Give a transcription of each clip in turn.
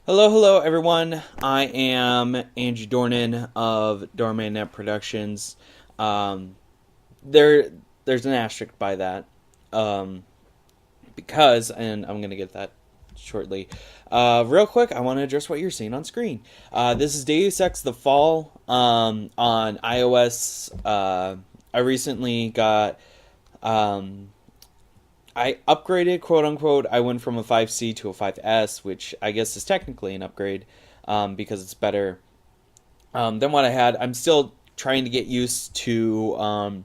Hello, everyone. I am Andrew Dornan of Doorman Net Productions. Um, there, there's an asterisk by that, um, because, and I'm gonna get that shortly. Real quick, I want to address what you're seeing on screen. This is Deus Ex: The Fall on iOS. I recently got um, I upgraded, quote unquote. I went from a 5C to a 5S, which I guess is technically an upgrade because it's better than what I had. I'm still trying to get used to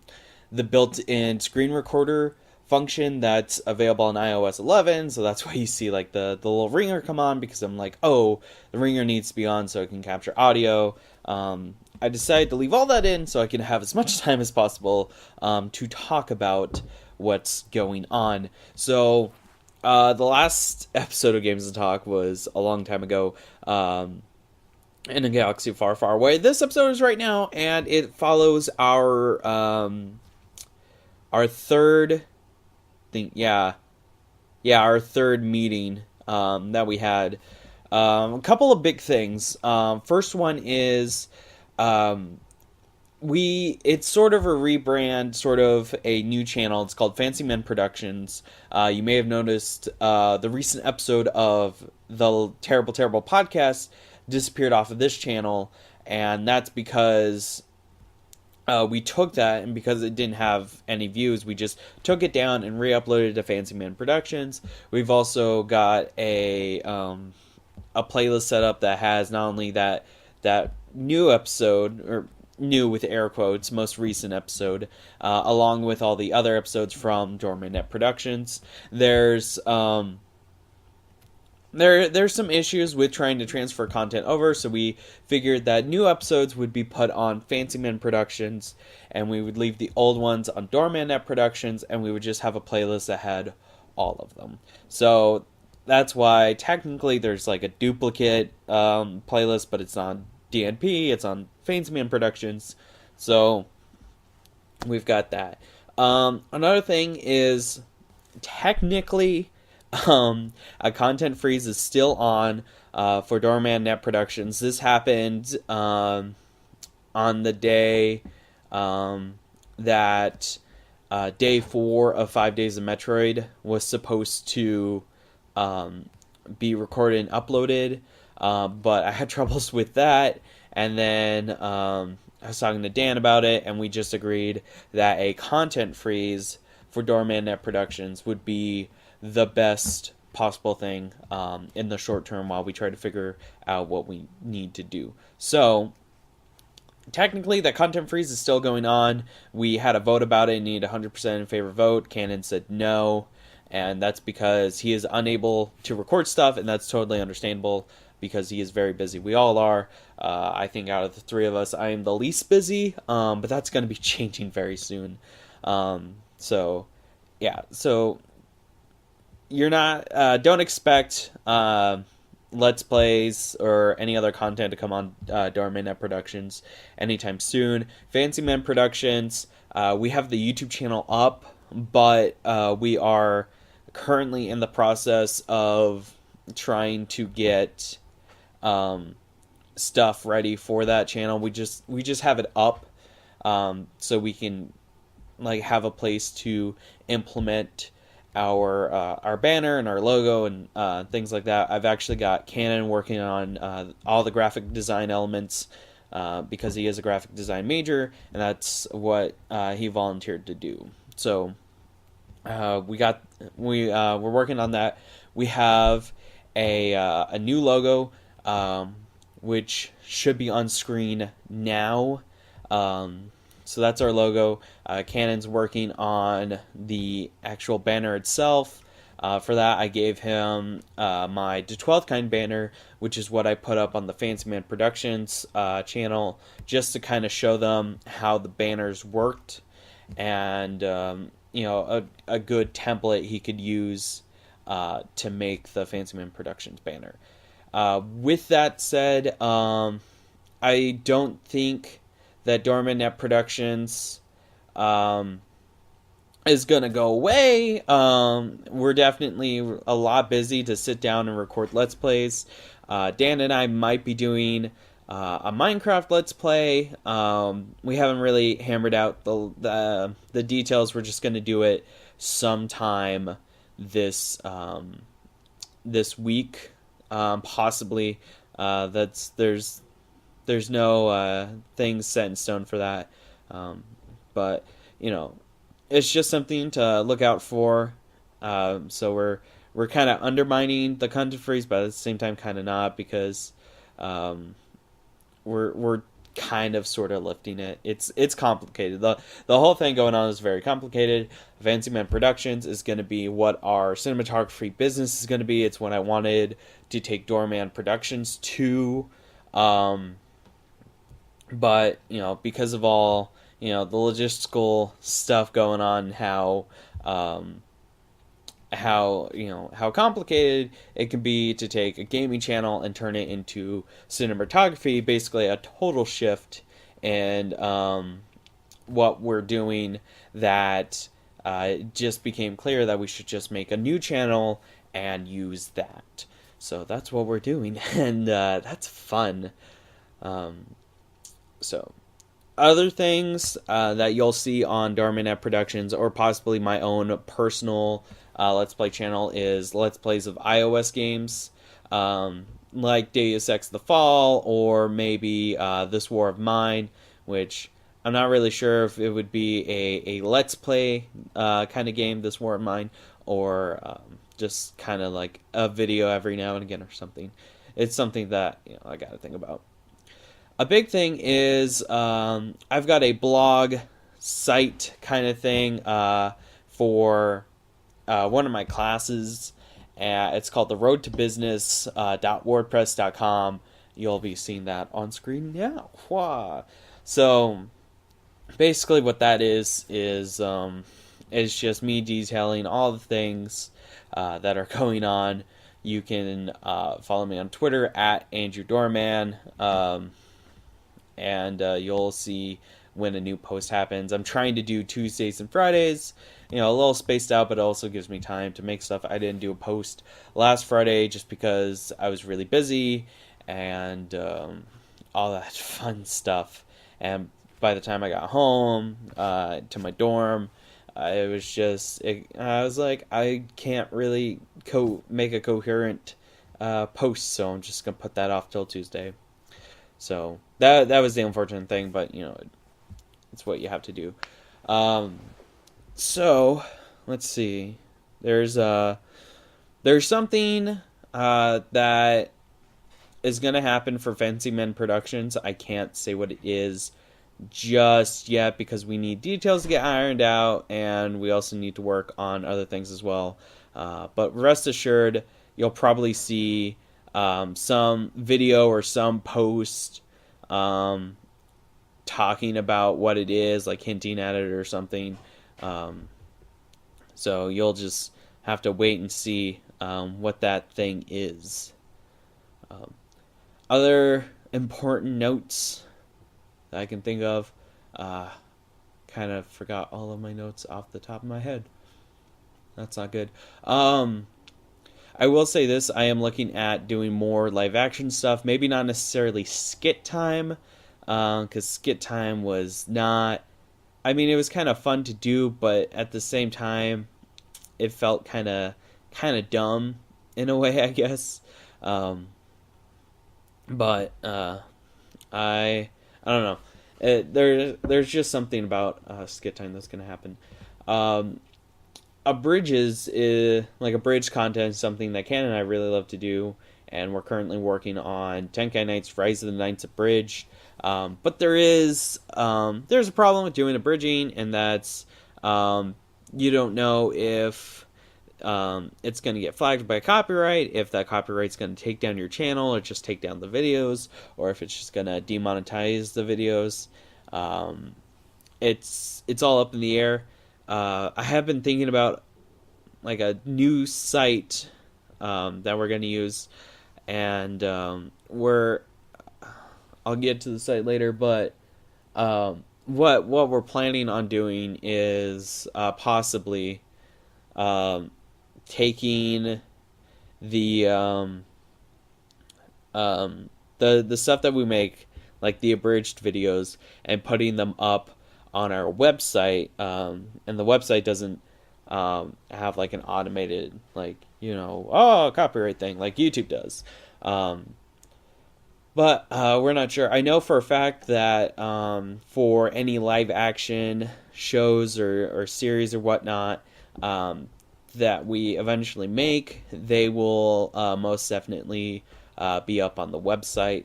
the built-in screen recorder function that's available on iOS 11. So that's why you see like the little ringer come on, because I'm like, oh, the ringer needs to be on so it can capture audio. I decided to leave all that in so I can have as much time as possible to talk about what's going on. So the last episode of Games and Talk was a long time ago. In a galaxy far, far away. This episode is right now, and it follows our third thing. Yeah, our third meeting that we had. A couple of big things. First one is it's sort of a rebrand, sort of a new channel. It's called Fancymen Productions. You may have noticed the recent episode of the Terrible podcast disappeared off of this channel, and that's because we took that, and because it didn't have any views, we just took it down and re-uploaded to Fancymen Productions. We've also got a playlist set up that has not only that new episode, or new with air quotes, most recent episode, along with all the other episodes from Doorman Net Productions. There's some issues with trying to transfer content over, so we figured that new episodes would be put on Fancymen Productions, and we would leave the old ones on Doorman Net Productions, and we would just have a playlist that had all of them. So that's why technically there's like a duplicate playlist, but it's on DNP, it's on Fancymen Productions, so we've got that. Another thing is technically a content freeze is still on for Doorman Net Productions. This happened on the day that day 4 of 5 Days of Metroid was supposed to be recorded and uploaded, but I had troubles with that, and then I was talking to Dan about it, and we just agreed that a content freeze for Doorman Net Productions would be the best possible thing in the short term while we try to figure out what we need to do. So technically that content freeze is still going on. We had a vote about it and need 100% in favor vote. Cannon said no, and that's because he is unable to record stuff, and that's totally understandable because he is very busy. We all are. I think out of the three of us, I am the least busy, but that's going to be changing very soon. So you're not don't expect let's plays or any other content to come on Doorman Net Productions anytime soon. Fancymen Productions, we have the YouTube channel up, but we are currently in the process of trying to get stuff ready for that channel. We just have it up so we can like have a place to implement our banner and our logo and things like that. I've actually got Cannon working on all the graphic design elements because he is a graphic design major, and that's what he volunteered to do. So we're working on that. We have a new logo which should be on screen now. So that's our logo. Cannon's working on the actual banner itself. For that, I gave him my The 12th Kind banner, which is what I put up on the Fancymen Productions channel, just to kind of show them how the banners worked, and a good template he could use to make the Fancymen Productions banner. With that said, I don't think that Doorman Net Productions is gonna go away. We're definitely a lot busy to sit down and record Let's Plays. Dan and I might be doing a Minecraft Let's Play. We haven't really hammered out the details. We're just gonna do it sometime this this week, possibly. There's no things set in stone for that, but you know, it's just something to look out for. So we're kind of undermining the content freeze, but at the same time, kind of not, because we're kind of sort of lifting it. It's complicated. The whole thing going on is very complicated. Fancymen Productions is going to be what our cinematography business is going to be. It's what I wanted to take Doorman Productions to. But you know, because of all, you know, the logistical stuff going on, how complicated it can be to take a gaming channel and turn it into cinematography, basically a total shift in what we're doing, that it just became clear that we should just make a new channel and use that. So that's what we're doing, and that's fun. So other things that you'll see on Doorman Net Productions, or possibly my own personal Let's Play channel, is Let's Plays of iOS games, like Deus Ex The Fall, or maybe This War of Mine, which I'm not really sure if it would be a Let's Play kind of game, This War of Mine, or just kind of like a video every now and again or something. It's something that, you know, I gotta think about. A big thing is I've got a blog site kind of thing for one of my classes. It's called the Road to Business .wordpress.com. You'll be seeing that on screen now. So basically what that is just me detailing all the things that are going on. You can follow me on Twitter at Andrew Doorman. And you'll see when a new post happens. I'm trying to do Tuesdays and Fridays, you know, a little spaced out, but it also gives me time to make stuff. I didn't do a post last Friday just because I was really busy and all that fun stuff. And by the time I got home to my dorm, it was just, I was like, I can't really make a coherent post, so I'm just going to put that off till Tuesday. So that was the unfortunate thing, but you know, it's what you have to do. So let's see. There's something that is gonna happen for Fancymen Productions. I can't say what it is just yet because we need details to get ironed out, and we also need to work on other things as well. But rest assured, you'll probably see some video or some post talking about what it is, like hinting at it or something. So you'll just have to wait and see what that thing is. Other important notes that I can think of, kind of forgot all of my notes off the top of my head. That's not good. I will say this, I am looking at doing more live action stuff, maybe not necessarily skit time, because skit time was not, I mean, it was kind of fun to do, but at the same time, it felt kind of dumb in a way, I guess. But I don't know. There's just something about skit time that's gonna happen. A bridges is like a bridge content is something that Ken and I really love to do, and we're currently working on Tenkai Knights Rise of the Knights of Bridge. But there's a problem with doing a bridging, and that's you don't know if it's going to get flagged by copyright, if that copyright's going to take down your channel or just take down the videos, or if it's just going to demonetize the videos. It's all up in the air. I have been thinking about like a new site that we're going to use, and I'll get to the site later, but what we're planning on doing is possibly um, taking the um, the stuff that we make, like the abridged videos, and putting them up on our website. And the website doesn't have like an automated, like, copyright thing like YouTube does. Um, but we're not sure. I know for a fact that for any live action shows or series or whatnot that we eventually make, they will most definitely be up on the website.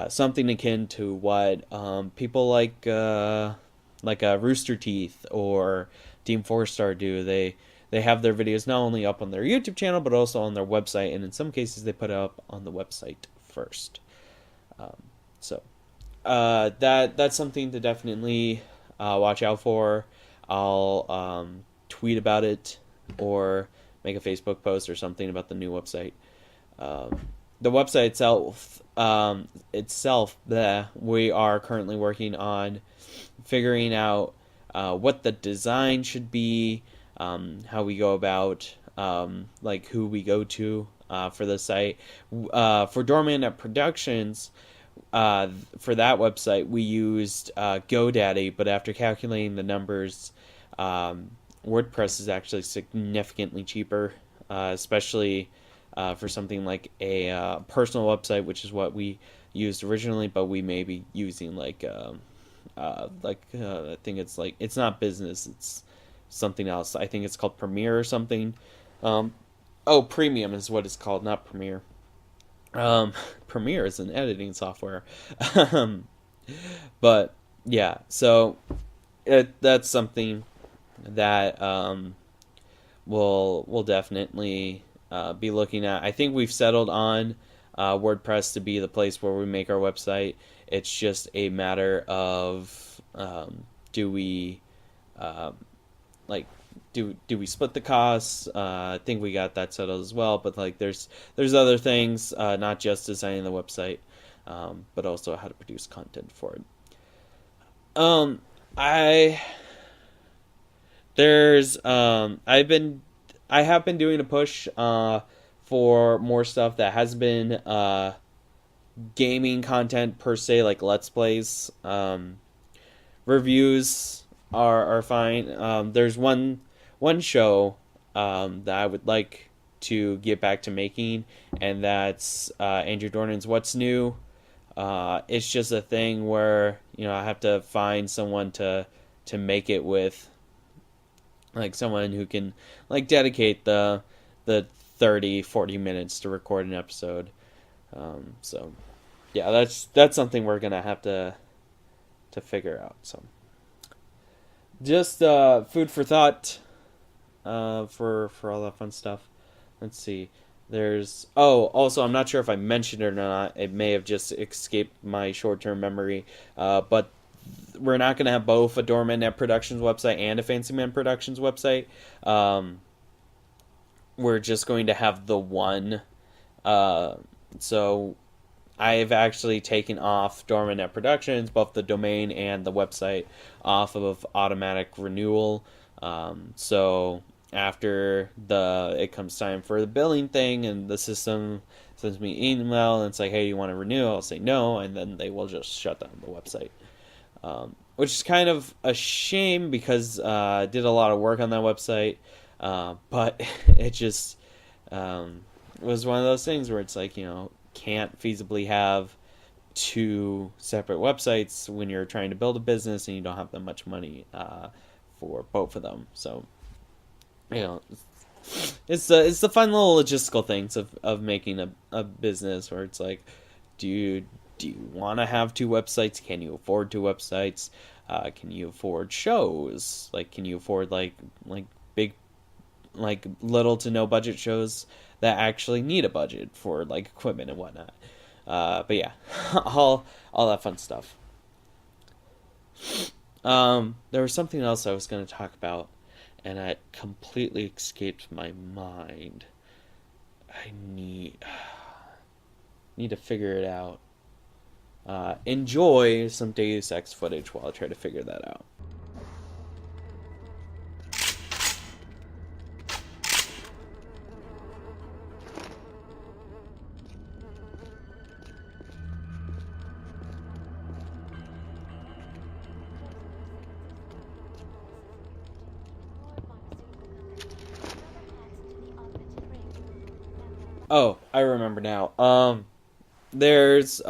Something akin to what people like Rooster Teeth or Team Four Star do. They have their videos not only up on their YouTube channel but also on their website, and in some cases they put it up on the website first. Um, so that's something to definitely watch out for. I'll tweet about it or make a Facebook post or something about the new website. Um, the website itself, we are currently working on figuring out what the design should be, how we go about, like who we go to for the site. For Doorman Net Productions, for that website, we used GoDaddy, but after calculating the numbers, WordPress is actually significantly cheaper, especially for something like a personal website, which is what we used originally. But we may be using I think it's not business, it's something else. I think it's called Premiere or something. Um, oh, Premium is what it's called, not Premiere. Um, Premiere is an editing software. um, but yeah, so that's something that we'll definitely be looking at. I think we've settled on WordPress to be the place where we make our website. It's just a matter of do we um, like do we split the costs? I think we got that settled as well. But like, there's other things, not just designing the website, but also how to produce content for it. Um, I there's I have been doing a push for more stuff that has been gaming content per se, like Let's Plays. Reviews are fine. There's one show that I would like to get back to making, and that's Andrew Dornan's What's New. It's just a thing where I have to find someone to make it with, like someone who can like dedicate the 30-40 minutes to record an episode. So yeah, that's something we're gonna have to figure out. So just food for thought for all that fun stuff. Let's see. Also, I'm not sure if I mentioned it or not. It may have just escaped my short term memory. But we're not going to have both a Doorman Net Productions website and a Fancymen Productions website. We're just going to have the one. So I've actually taken off Doorman Net Productions, both the domain and the website, off of automatic renewal. So after it comes time for the billing thing, and the system sends me an email and it's like, hey, you want to renew? I'll say no, and then they will just shut down the website. Which is kind of a shame because I did a lot of work on that website, but it just was one of those things where it's like, can't feasibly have two separate websites when you're trying to build a business and you don't have that much money for both of them. So, it's the fun little logistical things of making a business where it's like, do you want to have two websites? Can you afford two websites? Can you afford shows? Like, can you afford like big, like little to no budget shows that actually need a budget for like equipment and whatnot? But yeah, all that fun stuff. There was something else I was going to talk about, and it completely escaped my mind. I need to figure it out. enjoy some Deus Ex footage while I try to figure that out. Oh, I remember now. There's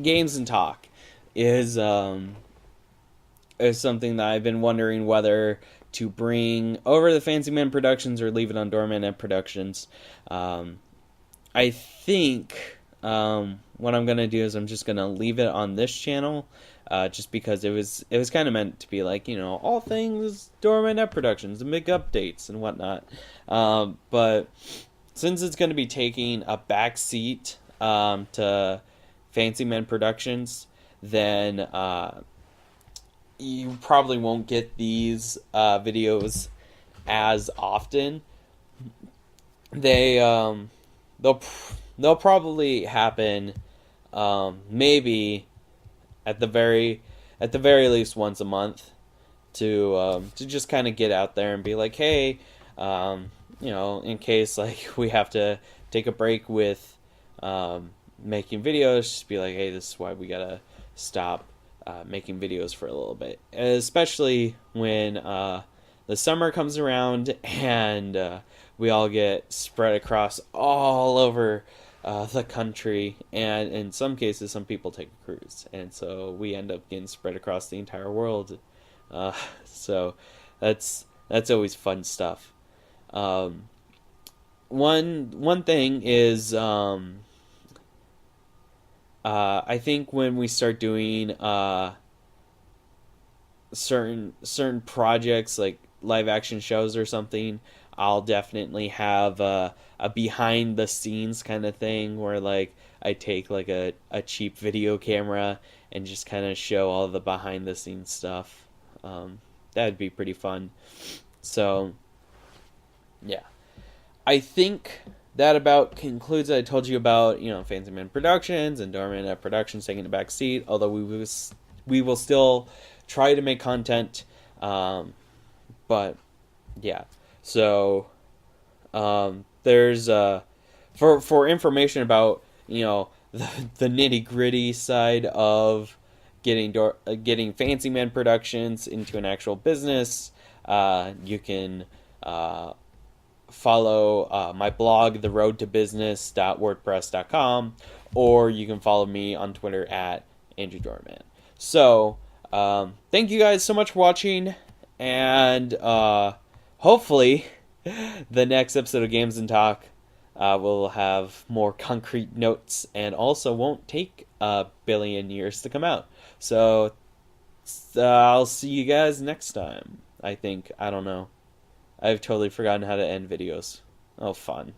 Games and Talk is something that I've been wondering whether to bring over the Fancymen Productions or leave it on Doorman Net Productions. I think what I'm gonna do is I'm just gonna leave it on this channel, just because it was kind of meant to be like, all things Doorman Net Productions and big updates and whatnot. But since it's gonna be taking a back seat to Fancymen Productions, then you probably won't get these videos as often. They'll they'll probably happen, maybe at the very least once a month, to just kind of get out there and be like, hey, in case like we have to take a break with making videos, just be like, hey, this is why we gotta stop making videos for a little bit, especially when the summer comes around and we all get spread across all over the country, and in some cases some people take a cruise, and so we end up getting spread across the entire world. So that's always fun stuff. One thing is, I think when we start doing certain projects like live action shows or something, I'll definitely have a behind the scenes kind of thing where like I take like a cheap video camera and just kind of show all the behind the scenes stuff. That'd be pretty fun. So yeah, I think that about concludes it. I told you about, Fancymen Productions and Doorman Net Productions taking a back seat, although we will still try to make content. But yeah, so there's for information about the nitty gritty side of getting Fancymen Productions into an actual business. You can follow my blog, theroadtobusiness.wordpress.com, or you can follow me on Twitter at Andrew Doorman. So thank you guys so much for watching, and hopefully the next episode of Games and Talk will have more concrete notes and also won't take a billion years to come out. So I'll see you guys next time. I think. I don't know. I've totally forgotten how to end videos. Oh, fun.